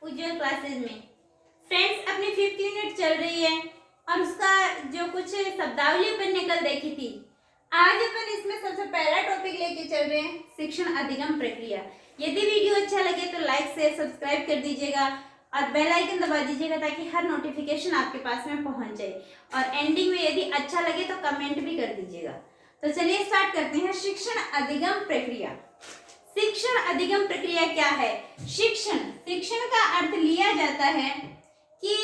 उज्जवल classes में। Friends, अपनी 5th unit चल रही है और उसका जो कुछ शब्दावली अपन ने कल देखी थी, आज अपन इसमें सबसे पहला टॉपिक लेके चल रहे हैं, शिक्षण अधिगम प्रक्रिया। यदि वीडियो अच्छा लगे तो लाइक शेयर सब्सक्राइब कर दीजिएगा और बेल आइकन दबा दीजिएगा ताकि हर नोटिफिकेशन आपके पास में पहुंच जाए। और एंडिंग में यदि अच्छा लगे तो कमेंट भी कर दीजिएगा। तो चलिए स्टार्ट करते हैं। शिक्षण अधिगम प्रक्रिया। शिक्षण अधिगम प्रक्रिया क्या है? शिक्षण का अर्थ लिया जाता है कि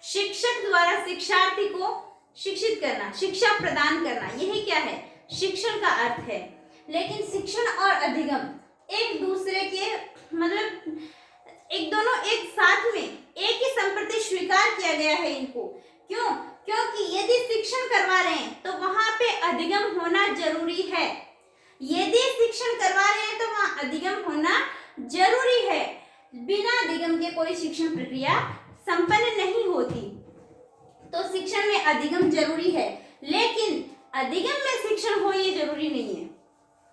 शिक्षक द्वारा शिक्षार्थी को शिक्षित करना, शिक्षा प्रदान करना, यही क्या है? शिक्षण का अर्थ है। लेकिन शिक्षण और अधिगम एक दूसरे के मतलब एक दोनों एक साथ में एक ही संप्रति स्वीकार किया गया है इनको। क्यों? क्योंकि यदि शिक्षण करवा रहे हैं तो वहां पे अधिगम होना जरूरी है। यदि शिक्षण करवा रहे हैं तो वहां अधिगम होना जरूरी है। बिना अधिगम के कोई शिक्षण प्रक्रिया संपन्न नहीं होती। तो शिक्षण में अधिगम जरूरी है, लेकिन अधिगम में शिक्षण हो ये जरूरी नहीं है।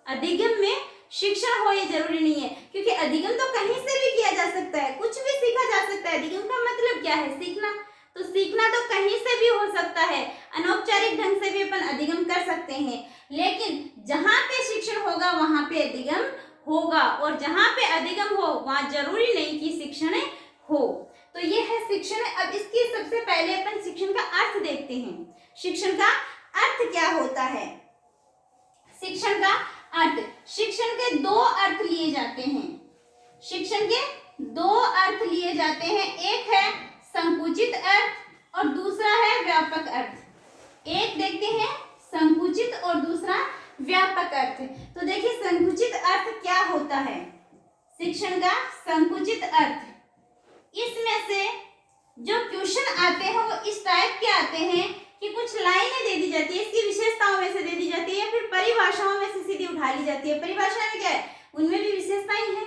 अधिगम में शिक्षण हो ये जरूरी नहीं है, क्योंकि अधिगम तो कहीं से भी किया जा सकता है, कुछ भी सीखा जा सकता है। अधिगम का मतलब क्या है? सीखना। तो सीखना तो कहीं से भी हो सकता है, अनौपचारिक ढंग से भी अपन अधिगम कर सकते हैं। लेकिन जहाँ पे शिक्षण होगा वहां पे अधिगम होगा, और जहाँ पे अधिगम हो वहां जरूरी नहीं कि शिक्षण हो। तो ये है शिक्षण। अब इसकी सबसे पहले अपन शिक्षण का अर्थ देखते हैं। शिक्षण का अर्थ क्या होता है? शिक्षण का अर्थ, शिक्षण के दो अर्थ लिए जाते हैं। शिक्षण के दो अर्थ लिए जाते हैं। एक है संकुचित अर्थ और दूसरा है व्यापक अर्थ। एक देखते हैं संकुचित और दूसरा व्यापक अर्थ। तो देखिए संकुचित अर्थ क्या होता है। शिक्षण का संकुचित अर्थ, इसमें से जो क्वेश्चन आते हैं वो इस टाइप के आते हैं कि कुछ लाइनें दे दी जाती है, इसकी विशेषताओं में से दे दी जाती है या फिर परिभाषाओं में से सीधी उठा ली जाती है। परिभाषा में क्या है? उनमें भी विशेषताएं हैं,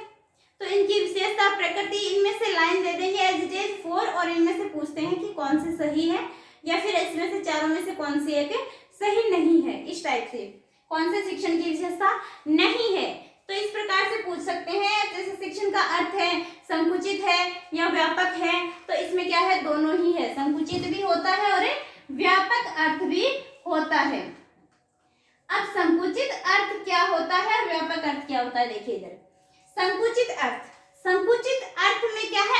तो इनकी विशेषता, प्रकृति, इनमें से लाइन दे देंगे एज इट इज 4 और इनमें से पूछते हैं कि कौन सी सही है या फिर इसमें से चारों में से कौन सी एक सही नहीं है। इस टाइप से कौन से शिक्षण की विशेषता नहीं है, तो इस प्रकार से पूछ सकते हैं। जैसे शिक्षण का अर्थ है संकुचित है या व्यापक है, तो इसमें क्या है? दोनों ही है, संकुचित भी होता है और व्यापक अर्थ भी होता है। अब संकुचित अर्थ क्या होता है, व्यापक अर्थ क्या होता है? देखिए इधर संकुचित अर्थ। संकुचित अर्थ में क्या है?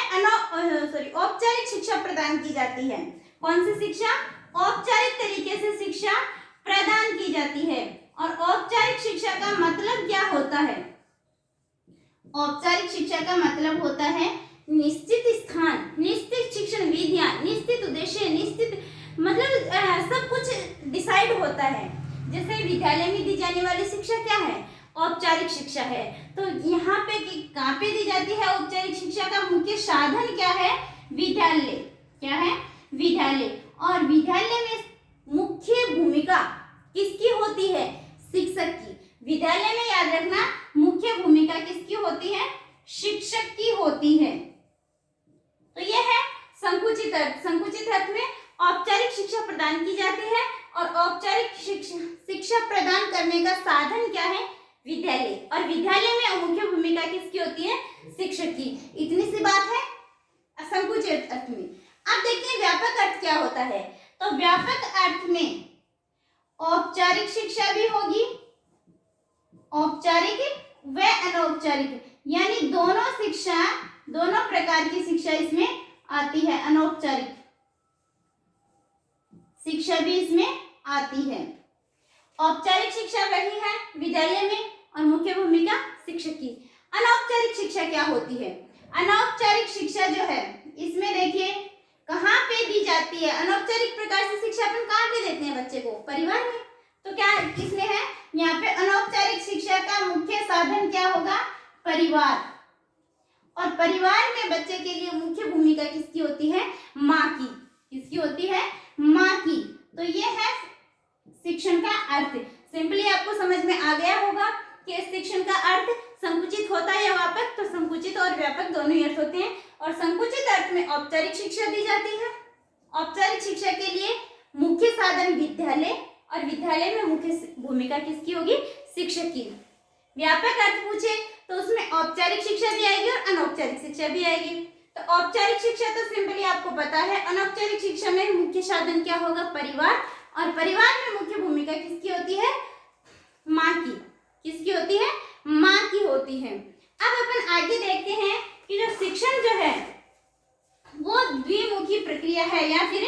औपचारिक शिक्षा प्रदान की जाती है। कौन सी शिक्षा? औपचारिक तरीके से शिक्षा प्रदान की जाती है। और औपचारिक शिक्षा का मतलब क्या होता है? औपचारिक शिक्षा का मतलब होता है निश्चित स्थान, निश्चित शिक्षण विधियां, निश्चित उद्देश्य, निश्चित मतलब सब कुछ डिसाइड होता है। जैसे विद्यालय में दी जाने वाली शिक्षा क्या है? औपचारिक शिक्षा है। तो यहाँ पे कहाँ पे दी जाती है औपचारिक शिक्षा? का मुख्य साधन क्या है? विद्यालय। क्या है? विद्यालय। और विद्यालय में मुख्य भूमिका किसकी होती है? शिक्षक की। विद्यालय में याद रखना, मुख्य भूमिका किसकी होती है? शिक्षक की होती है। तो यह है संकुचित अर्थ। संकुचित अर्थ में औपचारिक शिक्षा प्रदान की जाती है और औपचारिक शिक्षा प्रदान करने का साधन क्या है? विद्यालय। और विद्यालय में मुख्य भूमिका किसकी होती है? शिक्षक की। इतनी सी बात है संकुचित अर्थ में। अब देखते हैं व्यापक अर्थ क्या होता है। तो व्यापक अर्थ में औपचारिक शिक्षा भी होगी, औपचारिक व अनौपचारिक, यानी दोनों शिक्षा, दोनों प्रकार की शिक्षा इसमें आती है। अनौपचारिक शिक्षा भी इसमें आती है। औपचारिक शिक्षा वही है विद्यालय में और मुख्य भूमिका शिक्षक की। अनौपचारिक शिक्षा क्या होती है? अनौपचारिक शिक्षा जो है इसमें देखिए कहाँ पे दी जाती है। अनौपचारिक प्रकार से शिक्षा अपन कहाँ पे देते हैं बच्चे को? परिवार में। तो क्या किसमें है यहाँ पे? अनौपचारिक शिक्षा का मुख्य साधन क्या होगा? परिवार। और परिवार में बच्चे के लिए मुख्य भूमिका किसकी होती है? माँ की। किसकी होती है? माँ की। तो ये है शिक्षण का अर्थ। सिंपली आपको समझ में आ गया होगा कि शिक्षण का अर्थ संकुचित होता है या व्यापक। तो संकुचित और व्यापक दोनों ही अर्थ होते हैं। और संकुचित अर्थ में औपचारिक शिक्षा दी जाती है। औपचारिक शिक्षा के लिए मुख्य साधन विद्यालय और विद्यालय में मुख्य भूमिका किसकी होगी? शिक्षक की। व्यापक अर्थ पूछे तो उसमें औपचारिक शिक्षा भी आएगी और अनौपचारिक शिक्षा भी आएगी। तो औपचारिक शिक्षा तो सिंपली आपको पता है। अनौपचारिक शिक्षा में मुख्य साधन क्या होगा? परिवार। और परिवार में मुख्य भूमिका किसकी होती है? माँ की। किसकी होती है? माँ की होती है। अब अपन आगे देखते हैं कि जो शिक्षण जो है वो द्विमुखी प्रक्रिया है या फिर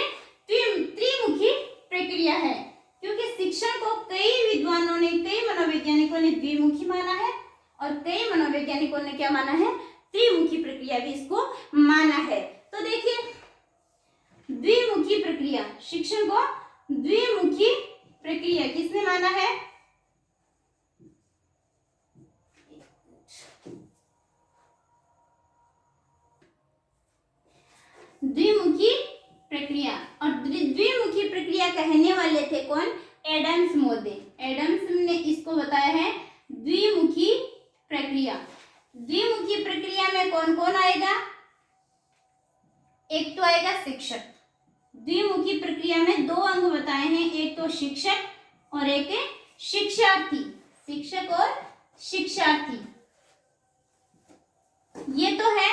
त्रिमुखी प्रक्रिया है, क्योंकि शिक्षण को कई विद्वानों ने, कई मनोवैज्ञानिकों ने द्विमुखी माना है और कई मनोवैज्ञानिकों ने क्या माना है? त्रिमुखी प्रक्रिया भी इसको माना है। तो देखिए, द्विमुखी प्रक्रिया, शिक्षण को द्विमुखी प्रक्रिया किसने माना है? द्विमुखी प्रक्रिया। और द्विमुखी प्रक्रिया कहने वाले थे कौन? एडम्स महोदय। एडम्स ने इसको बताया है द्विमुखी प्रक्रिया। द्विमुखी प्रक्रिया में कौन कौन आएगा? एक तो आएगा शिक्षक। द्विमुखी प्रक्रिया में दो अंग बताए हैं, एक तो शिक्षक और एक शिक्षार्थी। शिक्षक और शिक्षार्थी, ये तो है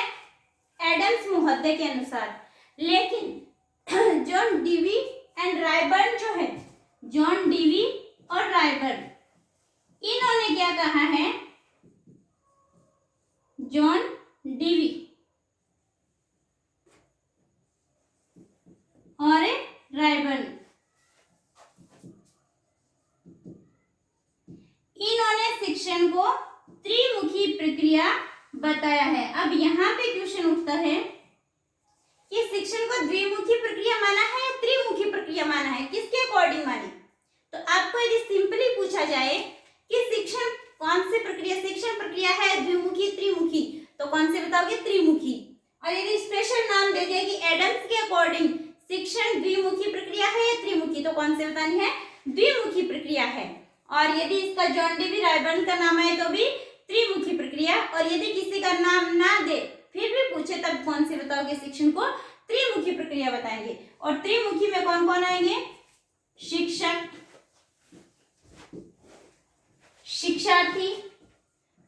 एडम्स महोदय के अनुसार। लेकिन जॉन डीवी एंड रायबर्न जो है, जॉन डीवी और रायबर्न, इन्होंने क्या कहा है? जॉन डीवी और रायबर्न, इन्होंने शिक्षण को त्रिमुखी प्रक्रिया बताया है। अब यहाँ पे क्वेश्चन उठता है कि शिक्षण को द्विमुखी प्रक्रिया माना है या त्रिमुखी प्रक्रिया माना है, किसके अकॉर्डिंग मानी? तो आपको यदि सिंपली पूछा जाए कि शिक्षण कौन सी प्रक्रिया, शिक्षण प्रक्रिया है द्विमुखी त्रिमुखी, तो कौन से बताओगे? त्रिमुखी। और यदि स्पेशल नाम दे दिया कि एडम्स के अकॉर्डिंग शिक्षण द्विमुखी प्रक्रिया है या त्रिमुखी, तो कौन से बतानी है? द्विमुखी प्रक्रिया है। और यदि इसका जॉन डीवी रायबर्न का नाम है तो भी त्रिमुखी प्रक्रिया। और यदि किसी का नाम ना दे फिर भी पूछे तब कौन से बताओगे? शिक्षण को त्रिमुखी प्रक्रिया बताएंगे। और त्रिमुखी में कौन कौन आएंगे? शिक्षक, शिक्षार्थी,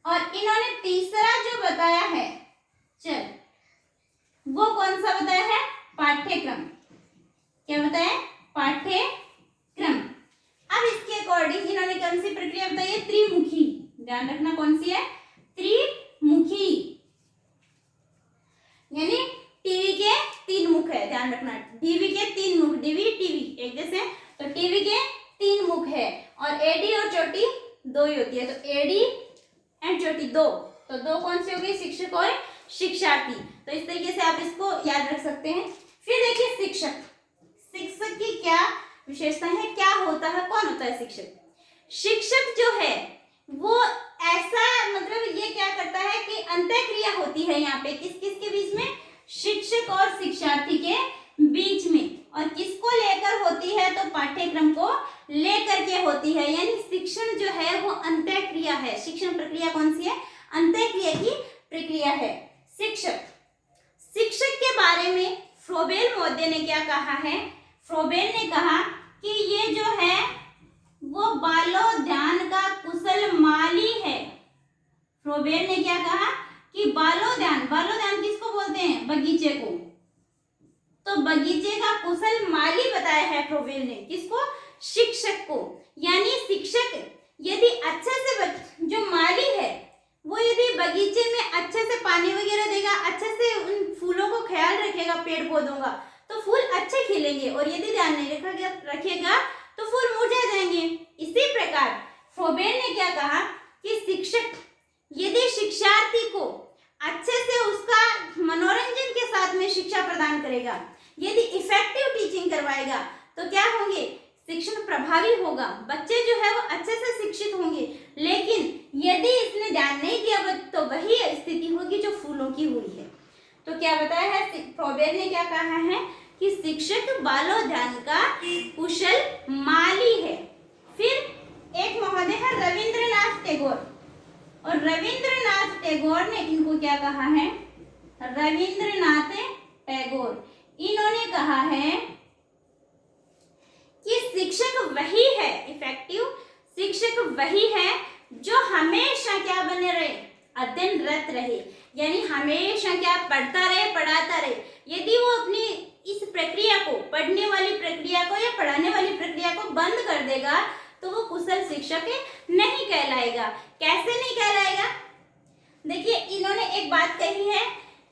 और इन्होंने तीसरा जो बताया है, चल वो कौन सा बताया है? पाठ्यक्रम। क्या बताया? पाठ्यक्रम। अब इसके अकॉर्डिंग इन्होंने कौन सी प्रक्रिया बताई है? त्रिमुखी। ध्यान रखना कौन सी है? त्रिमुखी, यानी टीवी के तीन मुख है। ध्यान रखना, टीवी के तीन मुख, डीवी टीवी एक जैसे, तो टीवी के तीन मुख है और एडी और चोटी दो ही होती है, तो एडी एंड चोटी दो, तो दो कौन सी हो गई? शिक्षक और शिक्षार्थी। तो इस तरीके से आप इसको याद रख सकते हैं। फिर देखिए शिक्षक, शिक्षक की क्या विशेषता है, क्या होता है, कौन होता है शिक्षक? शिक्षक जो है वो ऐसा, मतलब ये क्या करता है कि अंतःक्रिया होती है यहाँ पे किस किस के बीच में? शिक्षक और शिक्षार्थी के बीच में। और किसको लेकर होती है? तो पाठ्यक्रम को लेकर के होती है। यानी शिक्षण जो है वो अंतःक्रिया है। शिक्षण प्रक्रिया कौन सी है? अंतःक्रिया की प्रक्रिया है। शिक्षक, शिक्षक के बारे में फ्रोबेल महोदय ने क्या कहा है? फ्रोबेल ने कहा कि ये जो है वो बालोद्यान का कुशल माली है। फ्रोबेल ने क्या कहा कि बालोद्यान, बालोद्यान किसको बोलते हैं? बगीचे को। तो बगीचे का कुशल माली बताया है फ्रोबेल ने, किसको? शिक्षक को। यानी शिक्षक यदि अच्छे से जो माली है वो यदि बगीचे में अच्छे से पानी वगैरह देगा, अच्छे से उन फूलों को ख्याल रखेगा, पेड़ पौधों का, तो फूल अच्छे खिलेंगे। और यदि ध्यान नहीं रखेगा तो फूल मुरझा जाएंगे। इसी प्रकार फ्रोबेल ने क्या कहा कि शिक्षक यदि शिक्षार्थी को अच्छे से उसका मनोरंजन के साथ में शिक्षा प्रदान करेगा, यदि इफेक्टिव टीचिंग करवाएगा, तो क्या होंगे? शिक्षण प्रभावी होगा, बच्चे जो है वो अच्छे से शिक्षित होंगे। लेकिन यदि इसने ध्यान नहीं दिया तो वही स्थिति होगी जो फूलों की हुई है। तो क्या बताया है फ्रोबेल ने? क्या कहा है कि शिक्षक बालोद्यान का कुशल माली है। फिर एक महोदय है रविंद्रनाथ टैगोर, और रविंद्रनाथ टैगोर ने इनको क्या कहा है? रविंद्रनाथ टैगोर, इन्होंने कहा है कि शिक्षक वही है, इफेक्टिव शिक्षक वही है जो हमेशा क्या बने रहे? अध्ययनरत रहे, यानी हमेशा क्या पढ़ता रहे, पढ़ाता रहे। यदि वो अपनी इस प्रक्रिया को, पढ़ने वाली प्रक्रिया को या पढ़ाने वाली प्रक्रिया को बंद कर देगा तो वो कुशल शिक्षक नहीं कहलाएगा। कैसे नहीं कहलाएगा? देखिए, इन्होंने एक बात कही है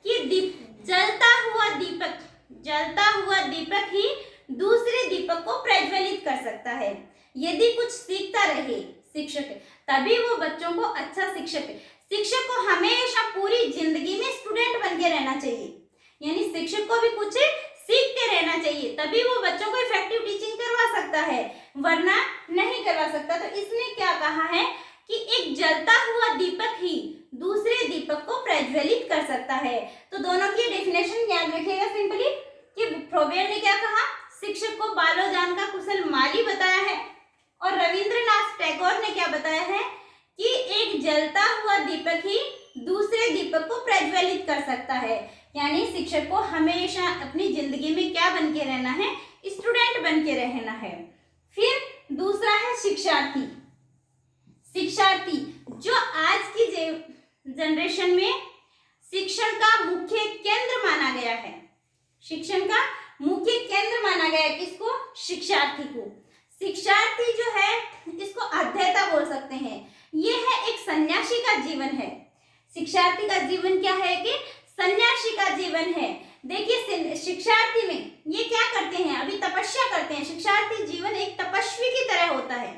कि जलता हुआ दीपक ही दूसरे दीपक को प्रज्वलित कर सकता है। यदि कुछ सीखता रहे शिक्षक, तभी वो बच्चों को अच्छा शिक्षक को हमेशा पूरी जिंदगी में स्टूडेंट बन के रहना चाहिए, यानी शिक्षक को भी कुछ सीखते रहना चाहिए, तभी वो बच्चों को इफेक्टिव टीचिंग करवा सकता है, वरना नहीं करवा सकता। तो इसने क्या कहा है कि एक जलता हुआ दीपक ही दूसरे दीपक को प्रज्वलित कर सकता है। तो दोनों की डेफिनेशन याद रखिएगा सिंपली कि फ्रोबेल ने क्या कहा, शिक्षक को बालोजान का कुशल माली बताया है, और रविंद्रनाथ टैगोर ने क्या बताया है कि एक जलता हुआ दीपक ही दूसरे दीपक को प्रज्वलित कर सकता है। यानी शिक्षक को हमेशा अपनी जिंदगी में क्या बन के रहना है, स्टूडेंट बन के रहना है। फिर दूसरा है शिक्षार्थी। शिक्षार्थी जो आज की जनरेशन में शिक्षण का मुख्य केंद्र माना गया है। शिक्षण का मुख्य केंद्र माना गया है किसको? शिक्षार्थी को। शिक्षार्थी जो है इसको अध्येता बोल सकते हैं। ये है एक सन्यासी का जीवन है। शिक्षार्थी का जीवन क्या है कि सन्यासी का जीवन है। देखिए, शिक्षार्थी में ये क्या करते हैं, अभी तपस्या करते हैं। शिक्षार्थी जीवन एक तपस्वी की तरह होता है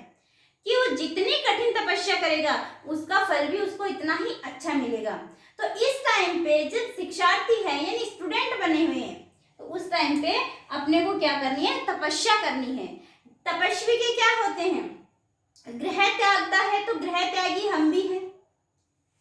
कि वो जितनी कठिन तपस्या करेगा उसका फल भी उसको इतना ही अच्छा मिलेगा। तो इस टाइम पे जब शिक्षार्थी है यानी स्टूडेंट बने हुए हैं, तो उस टाइम पे अपने को क्या करनी है, तपस्या करनी है। तपस्वी के क्या होते हैं, गृह त्यागता है, तो गृह त्यागी हम भी हैं।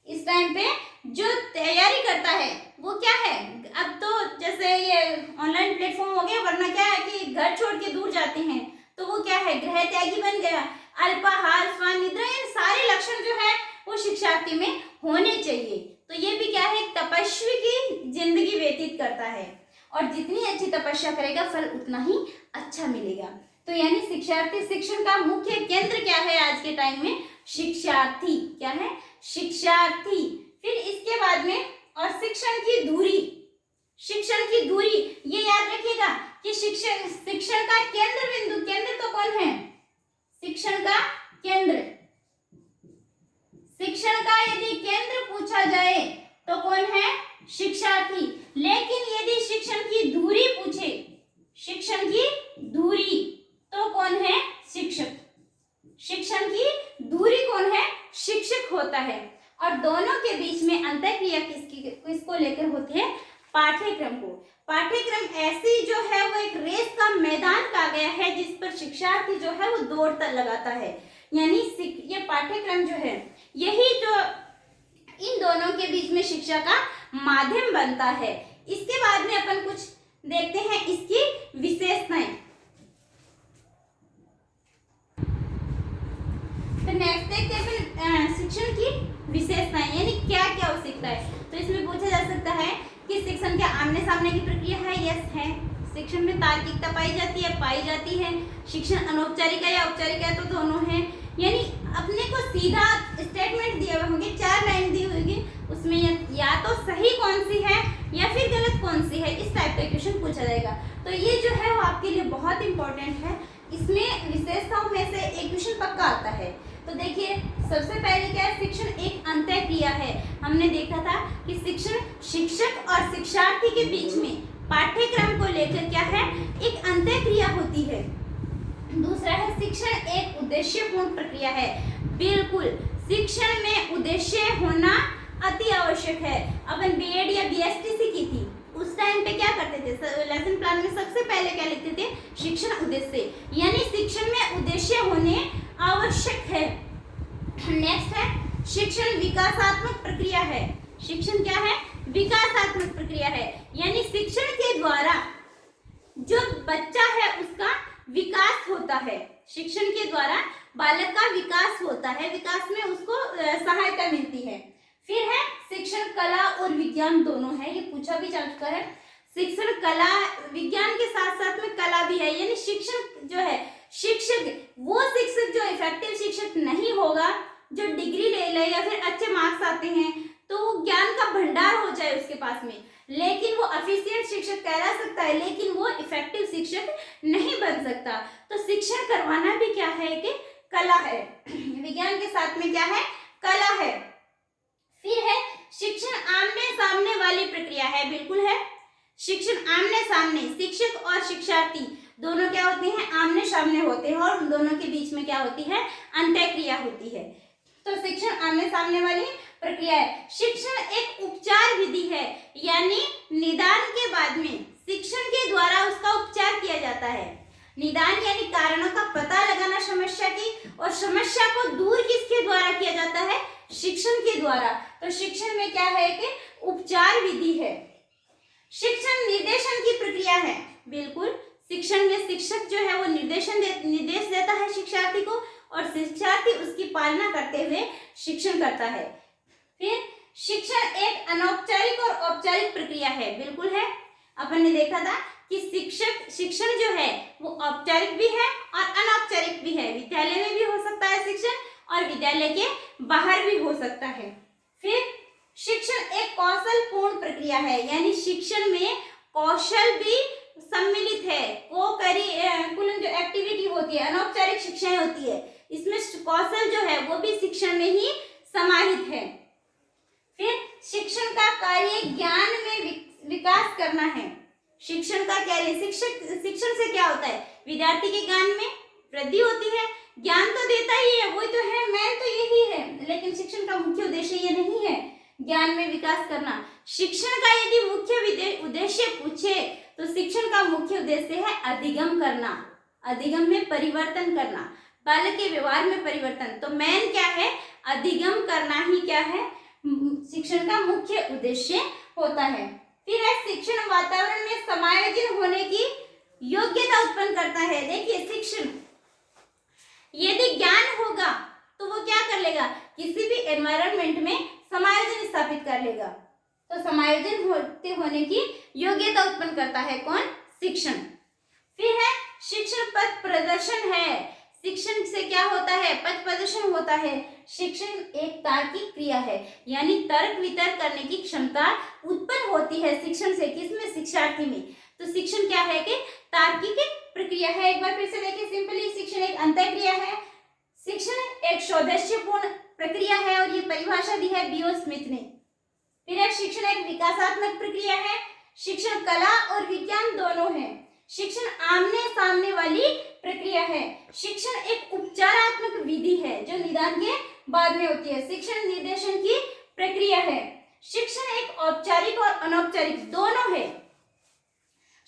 इस टाइम पे जो तैयारी करता है वो क्या है, अब तो जैसे ये ऑनलाइन प्लेटफॉर्म हो गया, वरना क्या है कि घर छोड़ के दूर जाते हैं, तो वो क्या है, गृह त्यागी बन गया। अल्पाहार, स्वान निद्रा, ये सारे लक्षण जो है वो शिक्षार्थी में होने चाहिए। तो ये भी क्या है, तपस्वी की जिंदगी व्यतीत करता है, और जितनी अच्छी तपस्या करेगा फल उतना ही अच्छा मिलेगा। तो यानी शिक्षार्थी, शिक्षण का मुख्य केंद्र क्या है आज के टाइम में, शिक्षार्थी। क्या है, शिक्षार्थी। फिर इसके बाद में और शिक्षण की दूरी। शिक्षण की दूरी ये याद रखिएगा कि शिक्षण का केंद्र बिंदु, केंद्र तो कौन है, शिक्षण का केंद्र। शिक्षण का यदि केंद्र पूछा जाए तो कौन है, शिक्षार्थी। लेकिन यदि शिक्षण की दूरी पूछे, शिक्षण की दूरी, तो कौन है, शिक्षक। शिक्षण की दूरी कौन है, शिक्षक होता है। और दोनों के बीच में अंतःक्रिया किसको लेकर होती है, पाठ्यक्रम को। पाठ्यक्रम ऐसी जो है वो एक रेस का मैदान कहा गया है जिस पर शिक्षार्थी जो है वो दौड़ लगाता है। यानी ये पाठ्यक्रम जो है यही जो इन दोनों के बीच में शिक्षा का माध्यम बनता है। इसके बाद में अपन कुछ देखते हैं इसकी विशेषताएं। तो नेक्स्ट देखते हैं शिक्षण की विशेषताएं, यानी क्या क्या हो सकता है। तो इसमें पूछा जा सकता है कि शिक्षण क्या आमने सामने की प्रक्रिया है, यस है। शिक्षण में तार्किकता पाई जाती है। शिक्षण अनौपचारिक है या औपचारिक है, तो दोनों है। यानी अपने को सीधा स्टेटमेंट दिए हुए होंगे, 4 लाइन दी होगी, उसमें या तो सही कौन सी है या फिर गलत कौन सी है, इस टाइप का क्वेश्चन पूछा जाएगा। तो ये जो है वो आपके लिए बहुत इंपॉर्टेंट है। इसमें विशेषताओं में से एक क्वेश्चन पक्का आता है। तो देखिए, सबसे पहले क्या है, शिक्षण एक अंतःक्रिया है। हमने देखा था कि शिक्षण शिक्षक और शिक्षार्थी के बीच में पाठ्यक्रम को लेकर क्या है, एक अंतःक्रिया होती है। दूसरा है, शिक्षण एक उद्देश्यपूर्ण प्रक्रिया है। बिल्कुल, शिक्षण में उद्देश्य होना अति आवश्यक है। अपन बीएड या बीएसटीसी की थी, उस टाइम पे क्या करते थे, लेसन प्लान में सबसे पहले क्या लिखते थे, शिक्षण उद्देश्य, यानी शिक्षण में उद्देश्य होने आवश्यक है। नेक्स्ट है, शिक्षण विकासात्मक प्रक्रिया है। शिक्षण क्या है, विकासात्मक प्रक्रिया है, यानी शिक्षण के द्वारा जो बच्चा है उसका विकास होता है। शिक्षण के द्वारा बालक का विकास होता है, विकास में उसको सहायता मिलती है। फिर है, शिक्षण कला और विज्ञान दोनों है, ये पूछा भी जा चुका है। शिक्षण कला विज्ञान के साथ साथ में कला भी है, यानी शिक्षण जो है, शिक्षक वो शिक्षक जो इफेक्टिव शिक्षक नहीं होगा, जो डिग्री ले ले या फिर अच्छे मार्क्स आते हैं तो वो ज्ञान का भंडार हो जाए उसके पास में, लेकिन वो एफिशिएंट शिक्षक कहला सकता है, लेकिन वो इफेक्टिव शिक्षक नहीं बन सकता। तो शिक्षण करवाना भी क्या है कि कला है। विज्ञान के साथ में क्या है, कला है। फिर है शिक्षण आमने सामने वाली प्रक्रिया है, बिल्कुल है। शिक्षण आमने सामने, शिक्षक और शिक्षार्थी दोनों क्या होते हैं, आमने सामने होते हैं, और उन दोनों के बीच में क्या होती है, अंतःक्रिया होती है। तो शिक्षण आमने सामने वाली प्रक्रिया है। शिक्षण एक उपचार विधि है, यानी निदान के बाद में शिक्षण के द्वारा उसका उपचार किया जाता है। निदान यानी कारणों का पता लगाना समस्या की, और समस्या को दूर किसके द्वारा किया जाता है, शिक्षण के द्वारा। तो शिक्षण में क्या है कि उपचार विधि है। शिक्षण निर्देशन की प्रक्रिया है, बिल्कुल। शिक्षण में शिक्षक जो है वो निर्देश देता है शिक्षार्थी को, और शिक्षार्थी उसकी पालना करते हुए शिक्षण करता है। फिर शिक्षण एक अनौपचारिक और औपचारिक प्रक्रिया है, बिल्कुल है। अपन ने देखा था कि शिक्षण जो है वो औपचारिक भी है और अनौपचारिक भी है। विद्यालय में भी हो सकता है शिक्षण, और विद्यालय के बाहर भी हो सकता है। फिर शिक्षण एक कौशल पूर्ण प्रक्रिया है, यानी शिक्षण में कौशल भी सम्मिलित है। कुल जो एक्टिविटी होती है, अनौपचारिक शिक्षाएं होती है, इसमें कौशल जो है वो भी शिक्षण में ही समाहित है। फिर शिक्षण का कार्य ज्ञान में विकास करना है। शिक्षण का कार्य, शिक्षण से क्या होता है, विद्यार्थी के ज्ञान में वृद्धि होती है। ज्ञान तो देता ही है, वही तो है, मेन तो यही है, लेकिन शिक्षण का मुख्य उद्देश्य ये नहीं है ज्ञान में विकास करना। शिक्षण का यदि मुख्य उद्देश्य पूछे तो शिक्षण का मुख्य उद्देश्य है अधिगम करना, अधिगम में परिवर्तन करना, बालक के व्यवहार में परिवर्तन। तो मेन क्या है, अधिगम करना ही क्या है, शिक्षण का मुख्य उद्देश्य होता है। फिर है शिक्षण वातावरण में समायोजन होने की योग्यता उत्पन्न करता है। देखिए, शिक्षण यदि ज्ञान होगा तो वो क्या कर लेगा, किसी भी एनवायरनमेंट में समायोजन स्थापित कर लेगा। तो समायोजन होने की योग्यता उत्पन्न करता है कौन, शिक्षण। फिर है शिक्षण पथ प्रदर्शन है। शिक्षण से क्या होता है, पथ प्रदर्शन होता है। शिक्षण एक तार्किक क्रिया है, यानी तर्क वितर्क करने की क्षमता उत्पन्न होती है शिक्षण से। किसमें, शिक्षार्थी में। तो शिक्षण क्या है कि तार्किक प्रक्रिया है। एक बार फिर से देखिए सिंपली, शिक्षण एक अंतःक्रिया है, शिक्षण एक सौदेश्यपूर्ण प्रक्रिया है, और ये परिभाषा दी है बीओ स्मिथ ने। फिर है शिक्षण एक विकासात्मक प्रक्रिया है। शिक्षण कला और विज्ञान दोनों है। शिक्षण आमने सामने वाली प्रक्रिया है। शिक्षण एक उपचारात्मक विधि है जो निदान के बाद में होती है। शिक्षण निर्देशन की प्रक्रिया है। शिक्षण एक औपचारिक और अनौपचारिक दोनों है।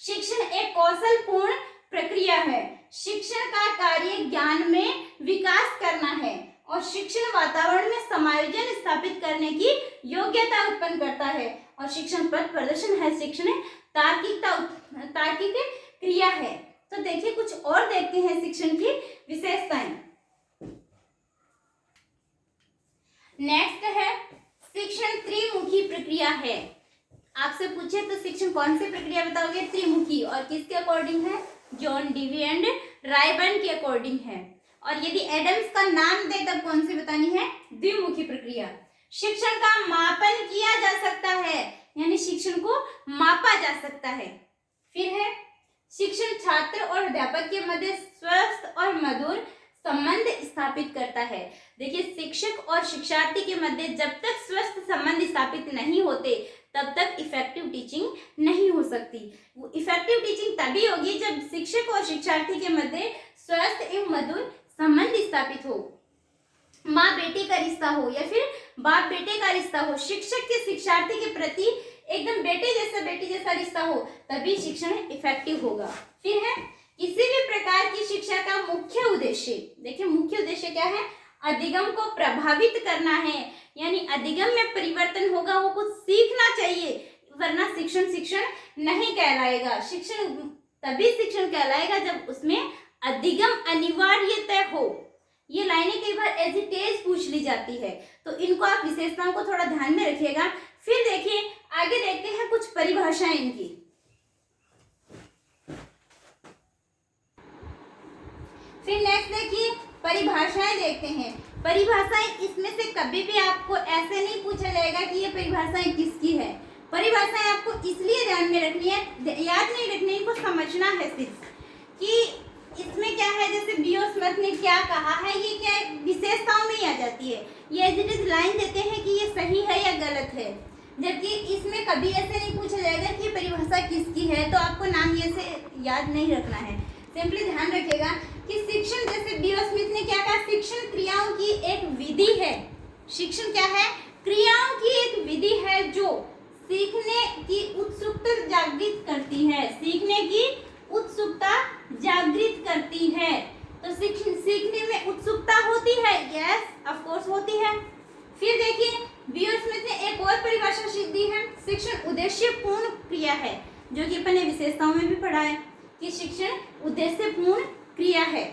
शिक्षण एक कौशलपूर्ण प्रक्रिया है। शिक्षण का कार्य ज्ञान में विकास करना है, और शिक्षण वातावरण में समायोजन स्थापित करने की योग्यता उत्पन्न करता है। और शिक्षण पथ प्रदर्शन है, शिक्षण तार्किक क्रिया है। तो देखिए कुछ और देखते हैं शिक्षण की विशेषताएं। नेक्स्ट है शिक्षण त्रिमुखी प्रक्रिया है। आपसे पूछे तो शिक्षण कौन सी प्रक्रिया बताओगे, त्रिमुखी, और किसके अकॉर्डिंग है, जॉन डीवी एंड रायबर्न के अकॉर्डिंग है। और यदि एडम्स का नाम दे तब कौन सी बतानी है, द्विमुखी प्रक्रिया। शिक्षण का मापन किया जा सकता है, यानी शिक्षण को मापा जा सकता है। फिर है शिक्षण छात्र और अध्यापक के मध्य स्वस्थ और मधुर संबंध स्थापित करता है। देखिए, शिक्षक और शिक्षार्थी के मध्य जब तक स्वस्थ संबंध स्थापित नहीं होते तब तक इफेक्टिव टीचिंग नहीं हो सकती। वो इफेक्टिव टीचिंग तभी होगी जब शिक्षक और शिक्षार्थी के मध्य स्वस्थ एवं मधुर संबंध स्थापित हो। माँ बेटे का रिश्ता हो या फिर बाप बेटे का रिश्ता हो, शिक्षक के शिक्षार्थी के प्रति एकदम बेटे जैसा बेटी जैसा रिश्ता हो, तभी शिक्षण इफेक्टिव होगा। फिर है किसी भी प्रकार की शिक्षा का मुख्य उद्देश्य। देखिए, मुख्य उद्देश्य क्या है, अधिगम को प्रभावित करना है, यानी अधिगम में परिवर्तन होगा, वो कुछ सीखना चाहिए, वरना शिक्षण नहीं कहलाएगा। शिक्षण तभी शिक्षण कहलाएगा जब उसमें अधिगम अनिवार्यतः हो। ये लाइनें कई बार एज इट इज पूछ ली जाती है, तो इनको आप विशेषताओं को थोड़ा ध्यान में रखिएगा। फिर देखिए आगे देखते हैं कुछ परिभाषाएं इनकी। फिर नेक्स्ट देखिए परिभाषाएं देखते हैं। परिभाषाएं इसमें से कभी भी आपको ऐसे नहीं पूछा जाएगा कि ये परिभाषाएं किसकी है। परिभाषाएं आपको इसलिए ध्यान में रखनी है, याद नहीं रखनी, इनको समझना है सिर्फ कि इसमें क्या है। जैसे बीओ स्मिथ ने क्या कहा है, ये क्या विशेषताओं में ही आ जाती है। ये एज इट इज लाइन देते हैं कि ये सही है या गलत है, जबकि इसमें कभी ऐसे नहीं पूछा जाएगा कि परिभाषा किसकी है। तो आपको नाम ये से याद नहीं रखना है, सिंपली ध्यान रखिएगा कि शिक्षण, जैसे बीओ स्मिथ ने क्या कहा, शिक्षण क्रियाओं की एक विधि है। शिक्षण क्या है? क्रियाओं की एक विधि है जो सीखने की उत्सुकता जागृत करती है। सीखने की उत्सुकता जागृत करती है। तो सीखने में उत्सुकता होती है, यस ऑफ कोर्स होती है। फिर देखिए बीओ स्मिथ ने एक और परिभाषा दी है, शिक्षण उद्देश्यपूर्ण क्रिया है, जो कि अपन ने विशेषताओं में भी पढ़ा है कि शिक्षण उद्देश्यपूर्ण क्रिया है।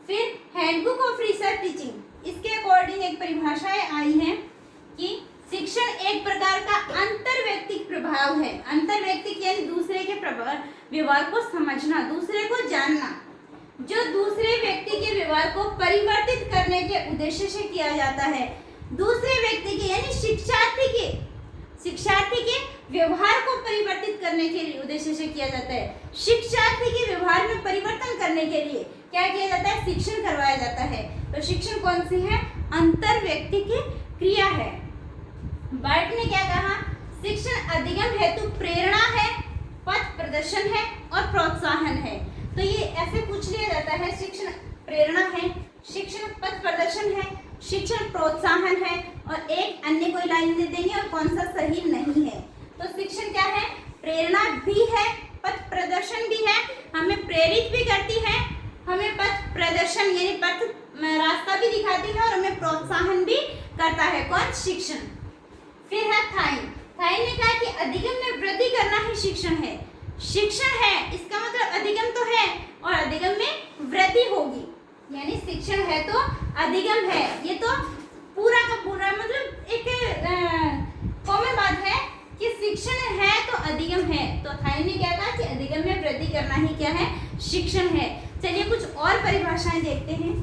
फिर हैंडबुक ऑफ रिसर्च टीचिंग, इसके अकॉर्डिंग एक परिभाषा आई है कि शिक्षण एक प्रकार का अंतर्वैयक्तिक प्रभाव है। अंतर्वैयक्तिक यानी दूसरे के व्यवहार को समझना, दूसरे को जानना, जो दूसरे व्यक्ति के व्यवहार को परिवर्तित करने के उद्देश्य से किया जाता है। दूसरे व्यक्ति के यानी शिक्षार्थी के व्यवहार को परिवर्तित करने के लिए उद्देश्य से किया जाता है। शिक्षार्थी के व्यवहार में परिवर्तन करने के लिए क्या किया जाता है? शिक्षण करवाया जाता है। तो शिक्षण कौन सी है? अंतर्वैयक्तिक क्रिया है। बार्ट ने क्या कहा? शिक्षण अधिगम हेतु प्रेरणा है, पथ प्रदर्शन है और प्रोत्साहन है। तो ये ऐसे पूछ लिया जाता है, शिक्षण प्रेरणा है, शिक्षण पथ प्रदर्शन है, शिक्षण प्रोत्साहन है, और एक अन्य कोई लाइन दे देंगे और कौन सा सही नहीं है। तो शिक्षण क्या है? प्रेरणा भी है, पथ प्रदर्शन भी है, हमें प्रेरित भी करती है, हमें पथ प्रदर्शन यानी पथ रास्ता भी दिखाती है और हमें प्रोत्साहन भी करता है। कौन? शिक्षण। फिर है थाइन। थाइन ने कहा कि अधिगम में वृद्धि करना ही शिक्षण है। शिक्षण है इसका मतलब अधिगम तो है और अधिगम में वृद्धि होगी, यानी शिक्षण है तो अधिगम है। ये तो पूरा का पूरा मतलब एक कॉमन बात है कि शिक्षण है तो अधिगम है। तो थाइन ने क्या कहा कि अधिगम में वृद्धि करना ही क्या है? शिक्षण है। चलिए कुछ और परिभाषाएं देखते हैं।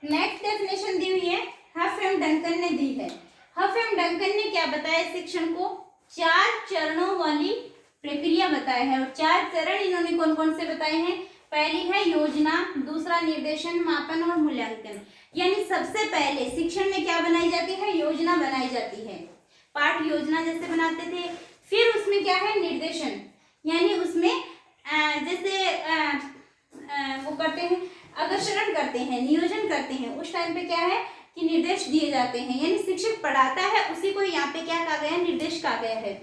नेक्स्ट डेफिनेशन दी हुई है, हफ एंड डंकन ने दी है। हफ एंड डंकन ने क्या बताया? शिक्षण को 4 चरणों वाली प्रक्रिया बताया है। और 4 चरण इन्होंने कौन कौन से बताए हैं? पहली है योजना, दूसरा निर्देशन, मापन और मूल्यांकन। यानी सबसे पहले शिक्षण में क्या बनाई जाती है? योजना बनाई जाती है। पाठ योजना जैसे बनाते थे। फिर उसमें क्या है? निर्देशन, यानी उसमें जैसे वो करते हैं, अग्रसरण करते हैं, नियोजन करते हैं, उस टाइम पे क्या है कि निर्देश दिए जाते हैं, यानी शिक्षक पढ़ाता है उसी को यहाँ पे क्या कहा गया है? निर्देश कहा गया है।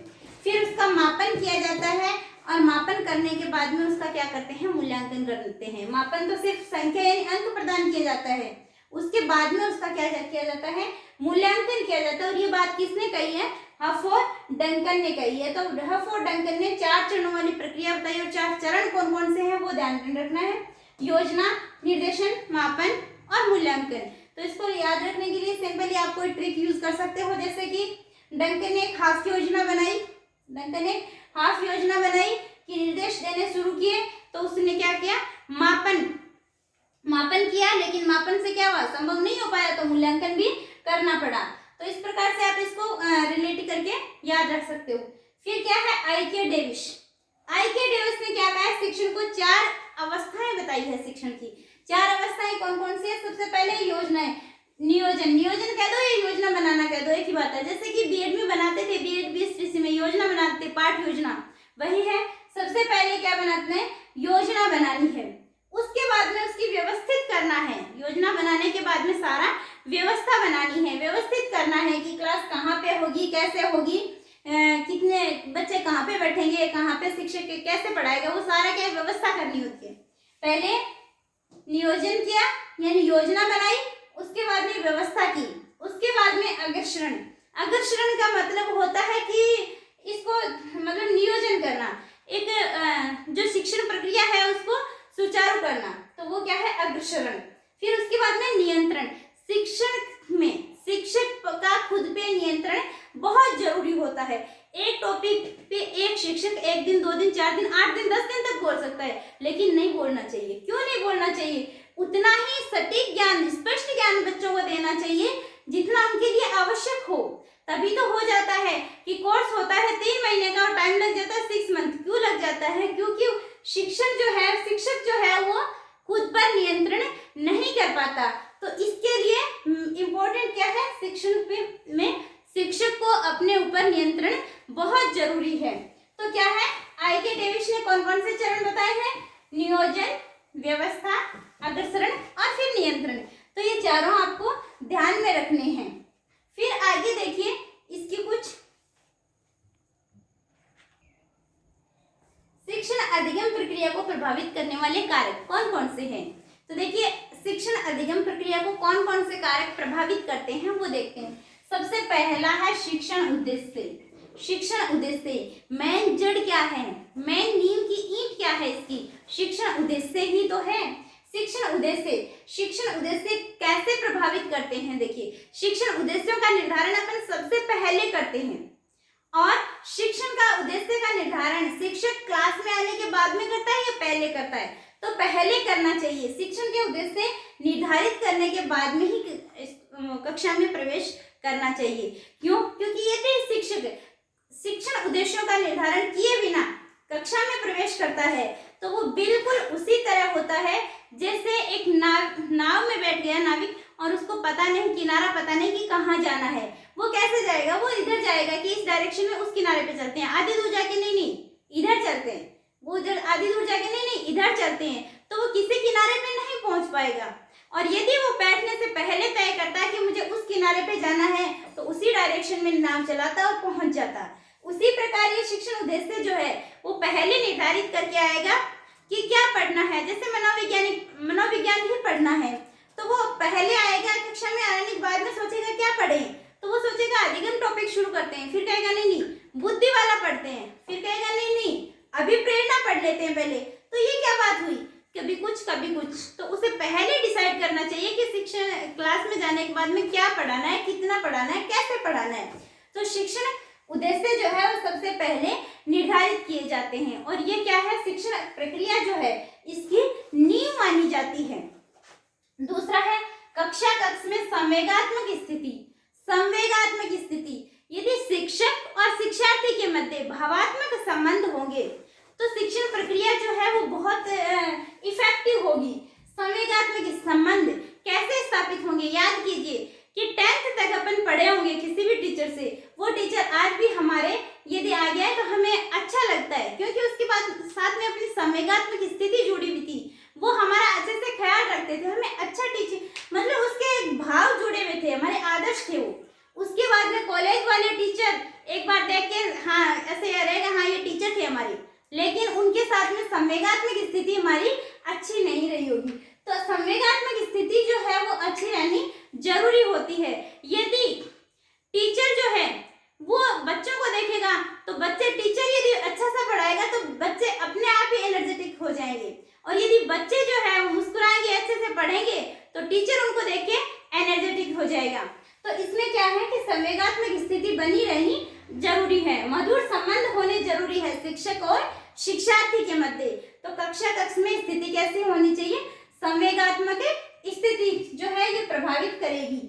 फिर उसका मापन किया जाता है और मापन करने के बाद में उसका क्या करते हैं? मूल्यांकन करते हैं। मापन तो सिर्फ संख्या यानी अंक प्रदान किया जाता है, उसके बाद में उसका क्या किया जाता है? मूल्यांकन किया जाता है। और ये बात किसने कही है? हफ और डंकन ने कही है। तो हफ और डंकन ने 4 चरणों वाली प्रक्रिया बताई और 4 चरण कौन कौन से हैं वो ध्यान में रखना है, योजना, निर्देशन, मापन और मूल्यांकन। तो इसको याद रखने के लिए सिंपली आप कोई ट्रिक यूज कर सकते हो, जैसे कि डंकन ने एक हाफ योजना बनाई, डंकन ने हाफ योजना बनाई कि निर्देश देने शुरू किए, तो उसने क्या किया? मापन किया, लेकिन मापन से क्या हुआ? संभव नहीं हो पाया, तो मूल्यांकन भी करना पड़ा। तो इस प्रकार से आप इसको रिलेट करके याद रख सकते हो। फिर क्या है? आई.के. डेविस ने क्या कहा है? शिक्षण को 4 अवस्थाएं बताई है। शिक्षण की 4 अवस्थाएं कौन कौन सी है? सबसे पहले योजनाएं, नियोजन कह दो या योजना बनाना कह दो, एक ही बात है। जैसे कि बीएड में बनाते थे, बीएड 20 में योजना बनाते थे, पाठ योजना वही है। सबसे पहले क्या बनाते हैं? योजना बनानी है, उसके बाद में उसकी व्यवस्थित करना है। योजना बनाने के बाद में सारा व्यवस्था बनानी है, व्यवस्थित करना है कि क्लास कहाँ पे होगी, कैसे होगी, कितने बच्चे कहाँ पे बैठेंगे, कहाँ पे शिक्षक कैसे पढ़ाएगा, वो सारा क्या व्यवस्था करनी होती है। पहले नियोजन किया यानी योजना बनाई, उसके बाद में व्यवस्था की, उसके बाद में अग्रसरण का मतलब होता है कि इसको मतलब नियोजन करना, एक जो शिक्षण प्रक्रिया है उसको सुचारू करना, तो वो क्या है? अग्रसरण। फिर उसके बाद में नियंत्रण। शिक्षण में शिक्षक का खुद पे नियंत्रण बहुत जरूरी होता है। एक टॉपिक पे एक शिक्षक 1 दिन, 2 दिन, 4 दिन, 8 दिन, 10 दिन तक बोल सकता है, लेकिन नहीं बोलना चाहिए। क्यों नहीं बोलना चाहिए? उतना ही सटीक ज्ञान, स्पष्ट ज्ञान बच्चों को देना चाहिए जितना उनके लिए आवश्यक हो। तभी तो हो जाता है कि कोर्स होता है 3 महीने का और टाइम लग जाता है 6 मंथ। क्यों लग जाता है? क्योंकि शिक्षक जो है वो खुद पर नियंत्रण नहीं कर पाता। तो इसके लिए इम्पोर्टेंट क्या है? शिक्षण में शिक्षक को अपने ऊपर नियंत्रण बहुत जरूरी है। तो क्या है? आई के डेविस ने कौन कौन से चरण बताए हैं? नियोजन, व्यवस्था, अग्रसरण और फिर नियंत्रण। तो ये चारों आपको ध्यान में रखने हैं। फिर आगे देखिए इसकी कुछ शिक्षण अधिगम प्रक्रिया को प्रभावित करने वाले कारक कौन कौन से हैं। तो देखिए शिक्षण अधिगम प्रक्रिया को कौन कौन से कारक प्रभावित करते हैं वो देखते हैं। सबसे पहला है शिक्षण उद्देश्य। शिक्षण उद्देश्य मेन जड़ क्या है, मेन नींव की ईंट क्या है इसकी? शिक्षण उद्देश्य ही तो है। शिक्षण उद्देश्य कैसे प्रभावित करते हैं? देखिए शिक्षण उद्देश्यों का निर्धारण अपन सबसे पहले करते हैं और शिक्षण का उद्देश्य का निर्धारण शिक्षक क्लास में आने के बाद में करता है या पहले करता है? तो पहले करना चाहिए। शिक्षण के उद्देश्य निर्धारित करने के बाद में ही कक्षा में प्रवेश करना चाहिए। क्यों? क्योंकि यदि शिक्षक शिक्षण उद्देश्यों का निर्धारण किए बिना कक्षा में प्रवेश करता है तो वो बिल्कुल उसी तरह होता है जैसे एक नाव में बैठ गया नाविक और उसको पता नहीं, किनारा पता नहीं कि कहाँ जाना है। वो कैसे जाएगा? वो इधर जाएगा कि इस डायरेक्शन में उस किनारे पे चलते हैं, आधी दूर जाके नहीं इधर चलते हैं, वो उधर आधी दूर जाके नहीं इधर चलते हैं, तो वो किसी किनारे पे नहीं पहुंच पाएगा। और यदि वो बैठने से पहले तय करता है कि मुझे उस किनारे पे जाना है तो उसी डायरेक्शन में नाव चलाता और पहुंच जाता। उसी प्रकार ये शिक्षण उद्देश्य जो है वो पहले निर्धारित करके आएगा कि क्या पढ़ना है। जैसे मनोविज्ञान ही पढ़ना है तो वो पहले आएगा, कक्षा में आने के बाद में सोचेगा क्या पढ़े, तो वो सोचेगा अधिगम टॉपिक शुरू करते हैं, फिर कहेगा नहीं बुद्धि वाला पढ़ते हैं, फिर कहेगा नहीं अभिप्रेरणा पढ़ लेते हैं पहले। तो ये क्या बात हुई? कभी कुछ कभी कुछ। तो उसे पहले डिसाइड करना चाहिए कि शिक्षण क्लास में जाने के बाद में क्या पढ़ाना है, कितना पढ़ाना है, कैसे पढ़ाना है। तो शिक्षण उद्देश्य जो है वो सबसे पहले निर्धारित किए जाते हैं और ये क्या है? शिक्षण प्रक्रिया जो है इसकी नींव मानी जाती है। दूसरा है कक्ष में संवेगात्मक स्थिति। यदि शिक्षक और शिक्षार्थी के मध्य भावात्मक संबंध होंगे तो शिक्षण प्रक्रिया जो है वो बहुत इफेक्टिव होगी। संवेगात्मक संबंध कैसे स्थापित होंगे? याद कीजिए कि 10th तक अपन पढ़े होंगे किसी भी टीचर से, वो टीचर आज भी हमारे यदि आ गया है तो हमें अच्छा लगता है क्योंकि उसके बाद साथ में अपनी संवेगात्मक स्थिति जुड़ी हुई थी। वो हमारा अच्छे से ख्याल रखते थे, हमें अच्छा टीचर मतलब उसके भाव जुड़े हुए थे, हमारे आदर्श थे वो। उसके बाद में कॉलेज वाले टीचर एक बार देख के हाँ ऐसे रहेगा हाँ ये टीचर थे हमारे, लेकिन उनके साथ में संवेगात्मक स्थिति हमारी अच्छी नहीं रही होगी। तो संवेगात्मक स्थिति जो है वो अच्छी रहनी जरूरी होती है। यदि टीचर जो है वो बच्चों को देखेगा तो बच्चे टीचर यदि अच्छा सा पढ़ाएगा तो बच्चे अपने आप ही एनर्जेटिक हो जाएंगे, और यदि बच्चे जो है मुस्कुराएंगे अच्छे से पढ़ेंगे तो टीचर उनको देख के एनर्जेटिक हो जाएगा। तो इसमें क्या है कि संवेगात्मक स्थिति बनी रहनी जरूरी है, मधुर संबंध होने जरूरी है शिक्षक और शिक्षार्थी के मध्य। तो कक्ष में स्थिति कैसी होनी चाहिए? संवेगात्मक स्थिति जो है ये प्रभावित करेगी।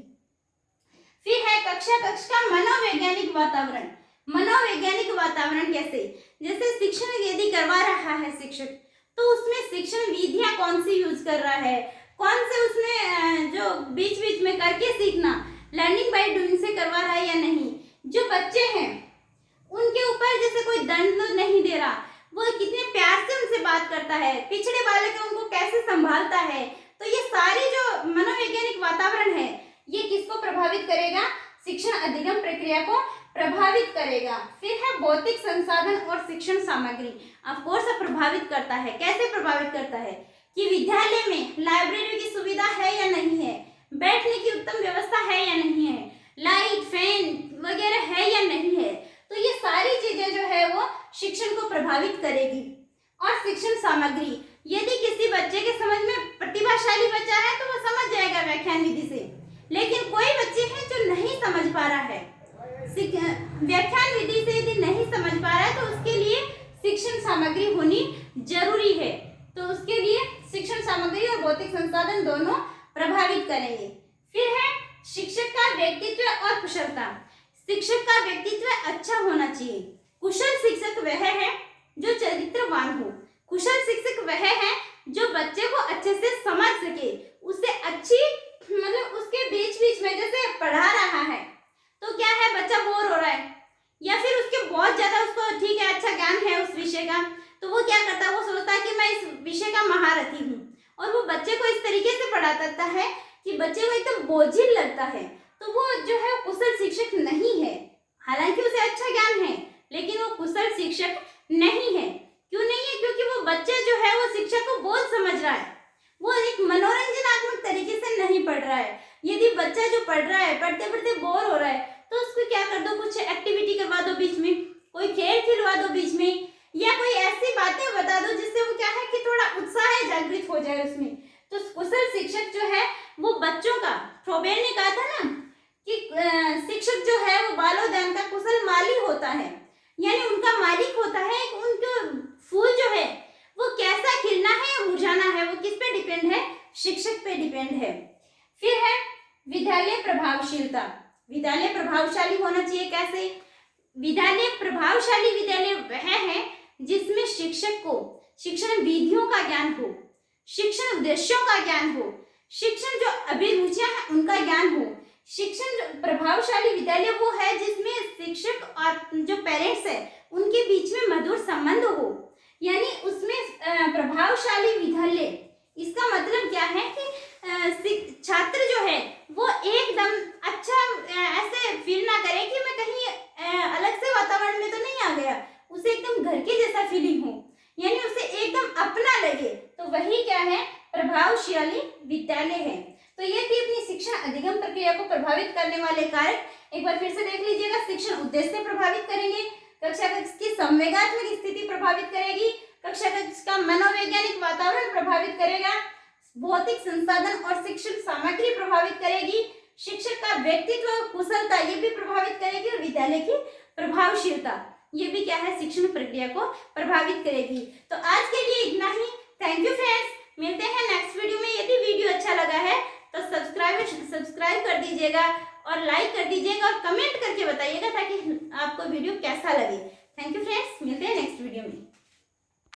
फिर है कक्ष का मनोवैज्ञानिक वातावरण। मनोवैज्ञानिक वातावरण कैसे? जैसे शिक्षण यदि करवा रहा है शिक्षक तो उसमें शिक्षण विधियां कौन सी यूज कर रहा है, कौन से उसमें जो बीच बीच में करके सीखना लर्निंग बाय डूइंग से करवा रहा है या नहीं। जो बच्चे हैं उनके ऊपर जैसे कोई दंड तो नहीं दे रहा, वो कितने प्यार से उनसे बात करता है, पिछड़े बालक है उनको कैसे संभालता है। तो ये सारी जो मनोवैज्ञानिक वातावरण है ये किसको प्रभावित करेगा? शिक्षण अधिगम प्रक्रिया को प्रभावित करेगा। फिर है भौतिक संसाधन और शिक्षण सामग्री। ऑफ कोर्स प्रभावित करता है। कैसे प्रभावित करता है? कि विद्यालय में लाइब्रेरी की सुविधा है या नहीं है, बैठने की उत्तम व्यवस्था है या नहीं है, लाइट फैन वगैरह है या नहीं है। तो ये सारी चीजें जो है वो शिक्षण को प्रभावित करेगी। और शिक्षण सामग्री, यदि किसी बच्चे के समझ में प्रतिभाशाली बच्चा है तो वो समझ जाएगा व्याख्यान विधि से, लेकिन कोई बच्चे हैं जो नहीं समझ पा रहा है व्याख्यान विधि से, यदि नहीं समझ पा रहा है तो उसके लिए शिक्षण सामग्री होनी जरूरी है। तो उसके लिए शिक्षण सामग्री और भौतिक संसाधन दोनों प्रभावित करेंगे। फिर है शिक्षक का व्यक्तित्व और कुशलता। शिक्षक का व्यक्तित्व अच्छा होना चाहिए। कुशल शिक्षक वह है जो चरित्रवान हो। कुशल शिक्षक वह है जो बच्चे को अच्छे से समझ सके, उसे अच्छी मतलब उसके बीच बीच में जैसे पढ़ा रहा है तो क्या है, बच्चा बोर हो रहा है या फिर उसके बहुत ज्यादा उसको ठीक है अच्छा ज्ञान है उस विषय का, तो वो क्या करता है, वो सोचता है कि मैं इस विषय का महारथी हूँ, और वो बच्चे को इस तरीके से पढ़ाता है कि बच्चे को एकदम बोझिल लगता है, तो वो जो है कुशल शिक्षक नहीं है। हालांकि उसे अच्छा ज्ञान है लेकिन वो कुशल शिक्षक नहीं है। क्यों नहीं है? क्योंकि वो बच्चे जो है वो शिक्षा को बोझ समझ रहा है, वो एक मनोरंजनात्मक तरीके से नहीं पढ़ रहा है। यदि बच्चा जो पढ़ रहा है पढ़ते पढ़ते बोर हो रहा है तो उसको क्या कर दो, कुछ एक्टिविटी करवा दो बीच में, कोई खेल खिलवा दो बीच में, या कोई ऐसी बातें बता दो जिससे वो क्या है कि थोड़ा उत्साह जागृत हो जाए उसमें। तो कुशल शिक्षक जो है वो बच्चों का, फ्रोबेल ने कहा था ना कि शिक्षक जो है वो बालोद्यान का कुशल माली होता है, यानी उनका मालिक होता है। उनका फूल जो है वो कैसा खिलना है या मुरझाना है वो किस पे डिपेंड है, शिक्षक पे डिपेंड है। फिर है विद्यालय प्रभावशीलता। विद्यालय प्रभावशाली होना चाहिए कैसे? विद्यालय प्रभावशाली विद्यालय वह है जिसमें शिक्षक को शिक्षण विधियों का ज्ञान हो, शिक्षण उद्देश्यों का ज्ञान हो, शिक्षण जो अभिरुचियां हैं उनका ज्ञान हो। शिक्षण जो प्रभावशाली विद्यालय वो है जिसमें शिक्षक और जो पेरेंट्स है उनके बीच में मधुर संबंध हो, यानी उसमें प्रभावशाली विद्यालय, इसका मतलब क्या है कि छात्र जो है वो एकदम अच्छा ऐसे फील ना करे कि मैं कहीं अलग से वातावरण में तो नहीं आ गया, उसे एकदम घर के जैसा फीलिंग हो, यानी उसे एकदम अपना लगे, तो वही क्या है, प्रभावशाली विद्यालय है। तो ये थी अपनी शिक्षण अधिगम प्रक्रिया को प्रभावित करने वाले कारक। एक बार फिर से देख लीजिएगा। शिक्षण उद्देश्य प्रभावित करेंगे, कक्षा कक्ष की संवेगात्मक स्थिति प्रभावित करेगी, कक्षा कक्ष का मनोवैज्ञानिक वातावरण प्रभावित करेगा, भौतिक संसाधन और शिक्षण सामग्री प्रभावित करेगी, शिक्षक का व्यक्तित्व और कुशलता ये भी प्रभावित करेगी, और विद्यालय की प्रभावशीलता ये भी क्या है, शिक्षण प्रक्रिया को प्रभावित करेगी। तो आज के लिए इतना ही। थैंक यू फ्रेंड्स, मिलते हैं नेक्स्ट वीडियो में। यदि वीडियो अच्छा लगा है तो सब्सक्राइब कर दीजिएगा और लाइक कर दीजिएगा और कमेंट करके बताइएगा ताकि आपको वीडियो कैसा लगे। थैंक यू फ्रेंड्स, मिलते हैं नेक्स्ट वीडियो में।